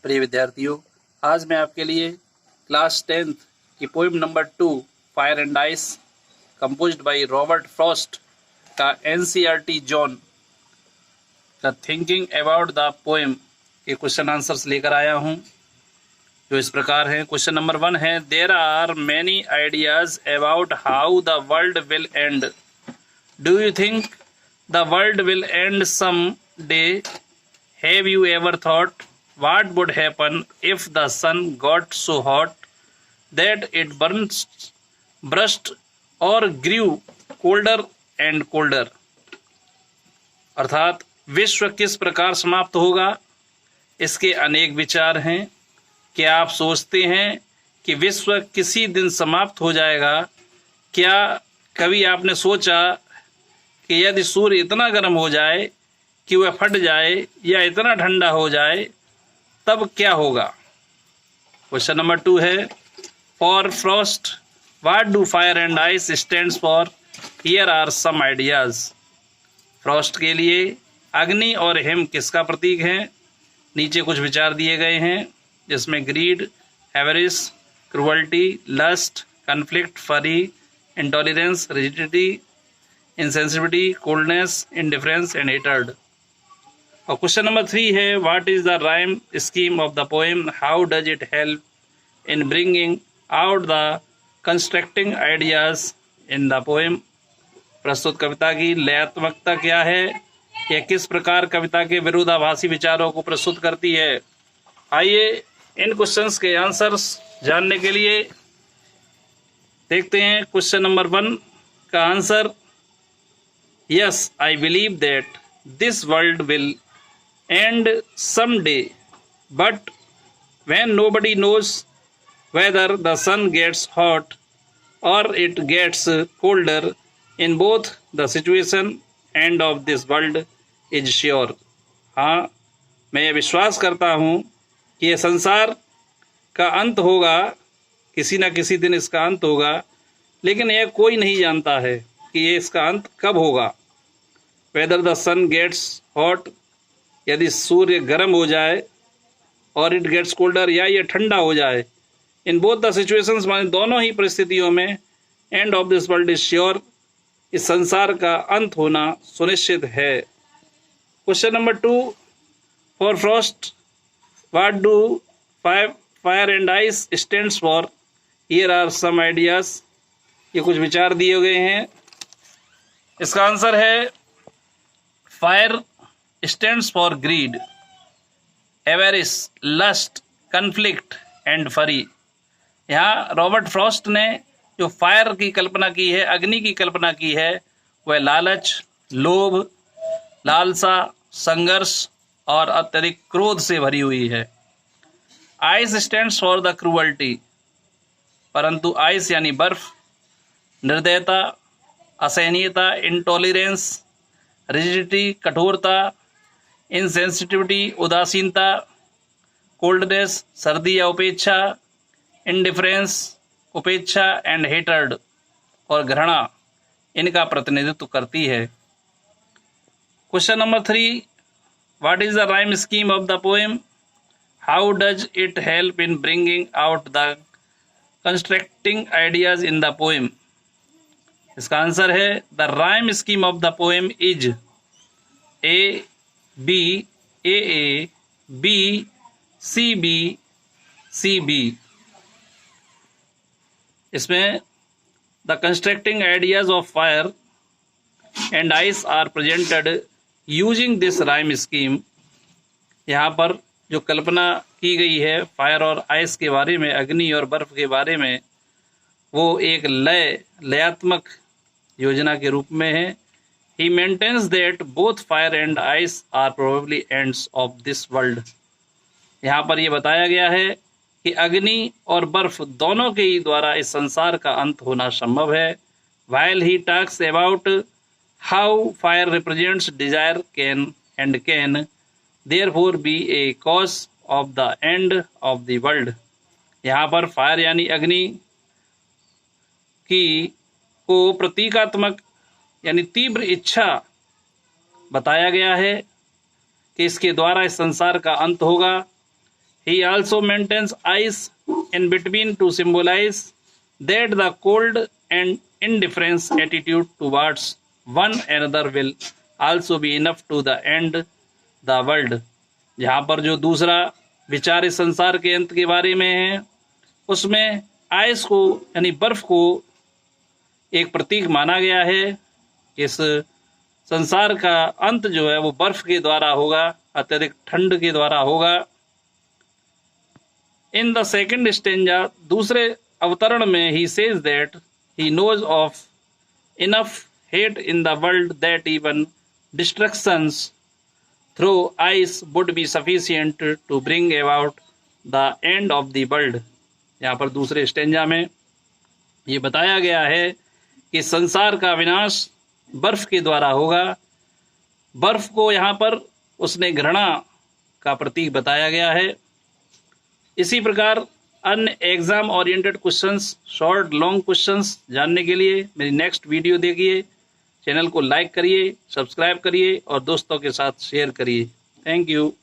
प्रिय विद्यार्थियों, आज मैं आपके लिए क्लास 10th की poem number 2 fire and ice composed by Robert Frost का एनसीईआरटी जोन का थिंकिंग अबाउट द पोएम के क्वेश्चन आंसर्स लेकर आया हूं, जो इस प्रकार हैं। क्वेश्चन नंबर 1 है, there are many ideas about how the world will end. Do you think the world will end some day? Have you ever thought what would happen if the sun got so hot that it burst or grew colder and colder? अर्थात विश्व किस प्रकार समाप्त होगा, इसके अनेक विचार हैं। क्या आप सोचते हैं कि विश्व किसी दिन समाप्त हो जाएगा? क्या कभी आपने सोचा कि यदि सूर्य इतना गर्म हो जाए कि वह फट जाए या इतना ठंडा हो जाए तब क्या होगा? क्वेश्चन नंबर 2 है, for frost what do fire and ice stands for? Here are some ideas. Frost के लिए अग्नि और हिम किसका प्रतीक है? नीचे कुछ विचार दिए गए हैं, जिसमें greed, avarice, cruelty, lust, conflict, fury, intolerance, rigidity, insensitivity, coldness, indifference and hatred. और क्वेश्चन नंबर 3 है, what is the rhyme scheme of the poem? How does it help in bringing out the constructing ideas in the poem? प्रस्तुत कविता की लयात्मकता क्या है? यह किस प्रकार कविता के विरोधाभासी विचारों को प्रस्तुत करती है? आइए इन क्वेश्चंस के आंसर्स जानने के लिए देखते हैं। क्वेश्चन नंबर 1 का answer, yes I believe that this world will end someday, but when nobody knows whether the sun gets hot or it gets colder, in both the situation end of this world is sure. हाँ, मैं ये विश्वास करता हूँ कि यह संसार का अंत होगा, किसी न किसी दिन इसका अंत होगा, लेकिन यह कोई नहीं जानता है कि ये इसका अंत कब होगा। whether the sun gets hot, यदि सूर्य गर्म हो जाए, और इट गेट्स कोल्डर, या ये ठंडा हो जाए। इन बोथ द सिचुएशंस, माने दोनों ही परिस्थितियों में, end of this world is sure, इस संसार का अंत होना सुनिश्चित है। Question number 2, for frost what do fire and ice stands for? Here are some ideas. ये कुछ विचार दिए गए हैं। इसका आंसर है, fire stands for greed, avarice, lust, conflict and fury। यहाँ रॉबर्ट फ्रॉस्ट ने जो फायर की कल्पना की है, अग्नि की कल्पना की है, वह लालच, लोभ, लालसा, संघर्ष और अत्यधिक क्रोध से भरी हुई है। Ice stands for the cruelty, परंतु आइस यानी बर्फ निर्दयता, असहनीयता, इंटॉलरेंस, रिजिडिटी कठोरता, इनसेंसिटिविटी उदासीनता, कोल्डनेस सर्दी या उपेक्षा, इंडिफरेंस उपेक्षा एंड हेटर्ड और घृणा इनका प्रतिनिधित्व करती है। Question number 3, what is the rhyme scheme of the poem? How does it help in bringing out the constructing ideas in the poem? इसका आंसर है, the rhyme scheme of the poem is A B A A B C B C B. इसमें the constructing ideas of fire and ice are presented using this rhyme scheme. यहाँ पर जो कल्पना की गई है fire और ice के बारे में, अग्नि और बर्फ के बारे में, वो एक लयात्मक योजना के रूप में है। He maintains that both fire and ice are probably ends of this world। यहाँ पर यह बताया गया है कि अग्नि और बर्फ दोनों के ही द्वारा इस संसार का अंत होना संभव है। While he talks about how fire represents desire can therefore be a cause of the end of the world। यहाँ पर फायर यानी अग्नि की को प्रतीकात्मक यानी तीव्र इच्छा बताया गया है कि इसके द्वारा इस संसार का अंत होगा। He also maintains ice in between to symbolize that the cold and indifference attitude towards one another will also be enough to the end the world. यहाँ पर जो दूसरा विचार इस संसार के अंत के बारे में है, उसमें आइस को यानी बर्फ को एक प्रतीक माना गया है। इस संसार का अंत जो है वो बर्फ के द्वारा होगा, अत्यधिक ठंड के द्वारा होगा। इन द सेकेंड स्टेंजा, दूसरे अवतरण में, he says that he knows of enough hate in the world that even destructions through ice would be sufficient to bring about the end of the world. यहाँ पर दूसरे stanza में ये बताया गया है कि संसार का विनाश बर्फ के द्वारा होगा। बर्फ को यहाँ पर उसने घृणा का प्रतीक बताया गया है। इसी प्रकार अन्य exam oriented questions, short long questions जानने के लिए मेरी नेक्स्ट वीडियो देखिए। चैनल को लाइक करिए, सब्सक्राइब करिए और दोस्तों के साथ शेयर करिए। Thank you.